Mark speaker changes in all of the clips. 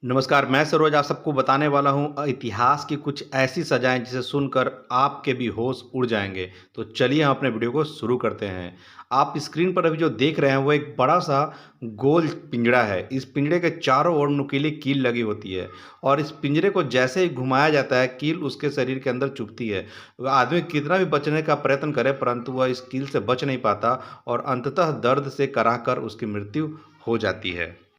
Speaker 1: नमस्कार, मैं सरोज आप सबको बताने वाला हूँ इतिहास की कुछ ऐसी सज़ाएँ जिसे सुनकर आपके भी होश उड़ जाएँगे। तो चलिए हम अपने वीडियो को शुरू करते हैं। आप स्क्रीन पर अभी जो देख रहे हैं वो एक बड़ा-सा गोल पिंजड़ा है। इस पिंजड़े के चारों ओर नुकीली कील लगी होती है और इस पिंजरे को जैसे ही घुमाया जाता है कील उसके शरीर के अंदर चुभती है। वह आदमी कितना भी बचने का प्रयत्न करे परंतु वह इस कील से बच नहीं पाता और अंततः दर्द से कराहकर उसकी मृत्यु हो जाती है।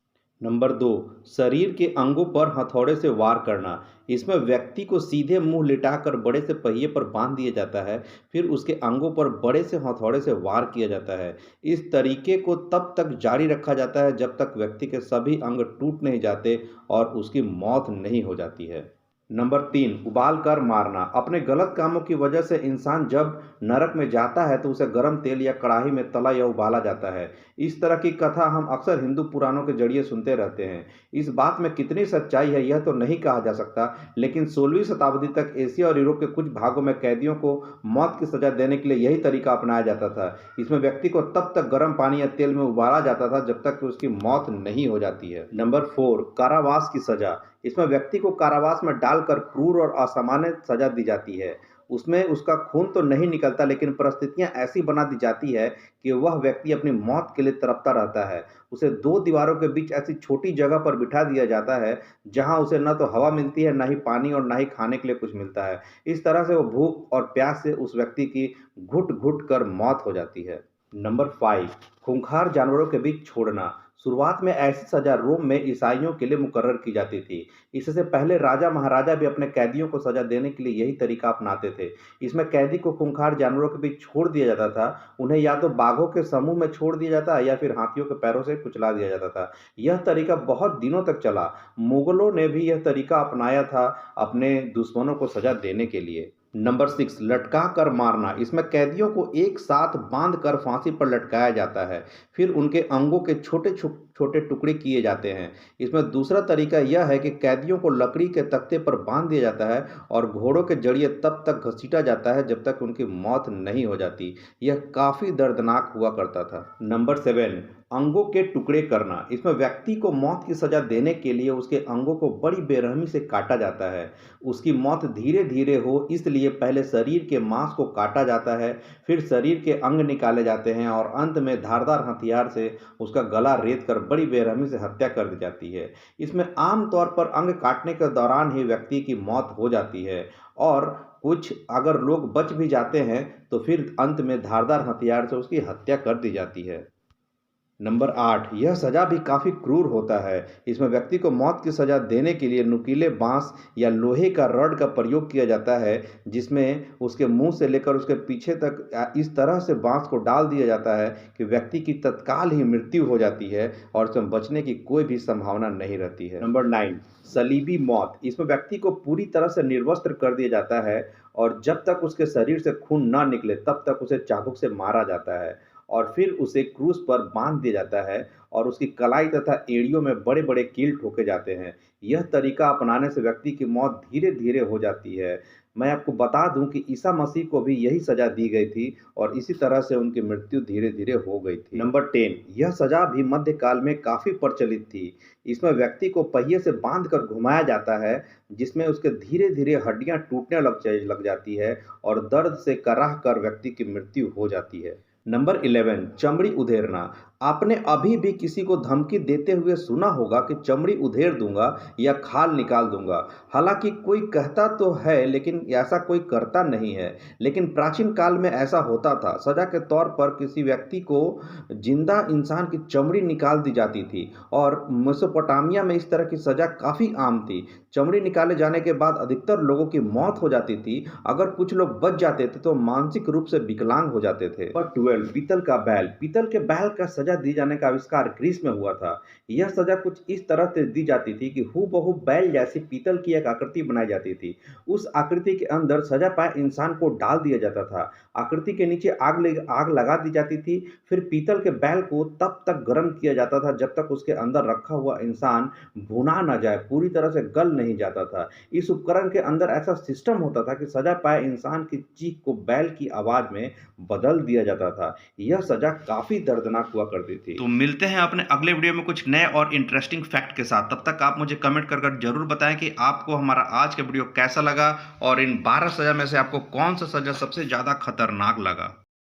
Speaker 1: नंबर 2, शरीर के अंगों पर हथौड़े से वार करना। इसमें व्यक्ति को सीधे मुंह लिटाकर बड़े से पहिए पर बांध दिया जाता है, फिर उसके अंगों पर बड़े से हथौड़े से वार किया जाता है। इस तरीके को तब तक जारी रखा जाता है जब तक व्यक्ति के सभी अंग टूट नहीं जाते और उसकी मौत नहीं हो जाती है। नंबर 3, उबाल कर मारना। अपने गलत कामों की वजह से इंसान जब नरक में जाता है तो उसे गर्म तेल या कढ़ाई में तला या उबाला जाता है। इस तरह की कथा हम अक्सर हिंदू पुराणों के जरिए सुनते रहते हैं। इस बात में कितनी सच्चाई है यह तो नहीं कहा जा सकता, लेकिन 16वीं शताब्दी तक एशिया और यूरोप के कुछ भागों में कैदियों को मौत की सजा देने के लिए यही तरीका अपनाया जाता था। इसमें व्यक्ति को तब तक गर्म पानी या तेल में उबाला जाता था जब तक कि उसकी मौत नहीं हो जाती है। नंबर 4, कारावास की सजा। इसमें व्यक्ति को कारावास में डालकर क्रूर और असामान्य सजा दी जाती है। उसमें उसका खून तो नहीं निकलता, लेकिन परिस्थितियां ऐसी बना दी जाती है कि वह व्यक्ति अपनी मौत के लिए तड़पता रहता है। उसे दो दीवारों के बीच ऐसी छोटी जगह पर बिठा दिया जाता है जहां उसे न तो हवा मिलती है, न ही पानी और न ही खाने के लिए कुछ मिलता है। इस तरह से वो भूख और प्यास से उस व्यक्ति की घुट घुट कर मौत हो जाती है। नंबर 5, खूंखार जानवरों के बीच छोड़ना। शुरुआत में ऐसी सजा रोम में ईसाइयों के लिए मुकर्रर की जाती थी। इससे पहले राजा महाराजा भी अपने कैदियों को सजा देने के लिए यही तरीका अपनाते थे। इसमें कैदी को खूंखार जानवरों के बीच छोड़ दिया जाता था। उन्हें या तो बाघों के समूह में छोड़ दिया जाता या फिर हाथियों के पैरों से कुचला दिया जाता था। यह तरीका बहुत दिनों तक चला। मुगलों ने भी यह तरीका अपनाया था अपने दुश्मनों को सजा देने के लिए। नंबर 6, लटका कर मारना। इसमें कैदियों को एक साथ बांध कर फांसी पर लटकाया जाता है, फिर उनके अंगों के छोटे छोटे टुकड़े किए जाते हैं। इसमें दूसरा तरीका यह है कि कैदियों को लकड़ी के तख्ते पर बांध दिया जाता है और घोड़ों के जरिए तब तक घसीटा जाता है जब तक उनकी मौत नहीं हो जाती। यह काफी दर्दनाक हुआ करता था। नंबर 7, अंगों के टुकड़े करना। इसमें व्यक्ति को मौत की सजा देने के लिए उसके अंगों को बड़ी बेरहमी से काटा जाता है। उसकी मौत धीरे धीरे हो इसलिए पहले शरीर के मांस को काटा जाता है, फिर शरीर के अंग निकाले जाते हैं और अंत में धारदार हथियार से उसका गला रेत कर बड़ी बेरहमी से हत्या कर दी जाती है। इसमें आम तौर पर अंग काटने के दौरान ही व्यक्ति की मौत हो जाती है और कुछ अगर लोग बच भी जाते हैं तो फिर अंत में धारदार हथियार से उसकी हत्या कर दी जाती है। नंबर 8, यह सज़ा भी काफ़ी क्रूर होता है। इसमें व्यक्ति को मौत की सज़ा देने के लिए नुकीले बाँस या लोहे का रॉड का प्रयोग किया जाता है, जिसमें उसके मुँह से लेकर उसके पीछे तक इस तरह से बाँस को डाल दिया जाता है कि व्यक्ति की तत्काल ही मृत्यु हो जाती है और उसमें बचने की कोई भी संभावना नहीं रहती है। नंबर 9, सलीबी मौत। इसमें व्यक्ति को पूरी तरह से निर्वस्त्र कर दिया जाता है और जब तक उसके शरीर से खून ना निकले तब तक उसे चाबुक से मारा जाता है और फिर उसे क्रूस पर बांध दिया जाता है और उसकी कलाई तथा एड़ियों में बड़े-बड़े कील ठोके जाते हैं। यह तरीका अपनाने से व्यक्ति की मौत धीरे-धीरे हो जाती है। मैं आपको बता दूं कि ईसा मसीह को भी यही सज़ा दी गई थी और इसी तरह से उनकी मृत्यु धीरे-धीरे हो गई थी। नंबर 10, यह सज़ा भी मध्यकाल में काफ़ी प्रचलित थी। इसमें व्यक्ति को पहिए से बांधकर घुमाया जाता है, जिसमें उसके धीरे-धीरे हड्डियाँ टूटने लग जाती है और दर्द से कराह कर व्यक्ति की मृत्यु हो जाती है। नंबर 11, चमड़ी उधेड़ना। आपने अभी भी किसी को धमकी देते हुए सुना होगा कि चमड़ी उधेड़ दूंगा या खाल निकाल दूंगा। हालांकि कोई कहता तो है लेकिन ऐसा कोई करता नहीं है। लेकिन प्राचीन काल में ऐसा होता था। सजा के तौर पर किसी व्यक्ति को जिंदा इंसान की चमड़ी निकाल दी जाती थी और मेसोपोटामिया में इस तरह की सजा काफी आम थी। चमड़ी निकाले जाने के बाद अधिकतर लोगों की मौत हो जाती थी। अगर कुछ लोग बच जाते थे तो मानसिक रूप से विकलांग हो जाते थे। नंबर 12, पीतल का बैल। पीतल के बैल का सजा दी जाने का आविष्कार ग्रीस में हुआ था। यह सजा कुछ इस तरह से दी जाती थी कि हूबहू बैल जैसी पीतल की एक आकृति बनाई जाती थी। उस आकृति के अंदर सजा पाए इंसान को डाल दिया जाता था। आकृति के नीचे आग लगा दी जाती थी। फिर पीतल के बैल को तब तक गर्म किया जाता था जब तक उसके अंदर रखा हुआ इंसान भुना ना जाए, पूरी तरह से गल नहीं जाता था। इस उपकरण के अंदर ऐसा सिस्टम होता था कि सजा पाए इंसान की चीख को बैल की आवाज में बदल दिया जाता था। यह सजा काफी दर्दनाक हुआ करती थी। तो मिलते हैं अपने अगले वीडियो में कुछ नए और इंटरेस्टिंग फैक्ट के साथ। तब तक आप मुझे कमेंट कर जरूर बताएं कि आपको हमारा आज का वीडियो कैसा लगा और इन 12 सजा में से आपको कौन सा सजा सबसे ज्यादा खतरनाक लगा।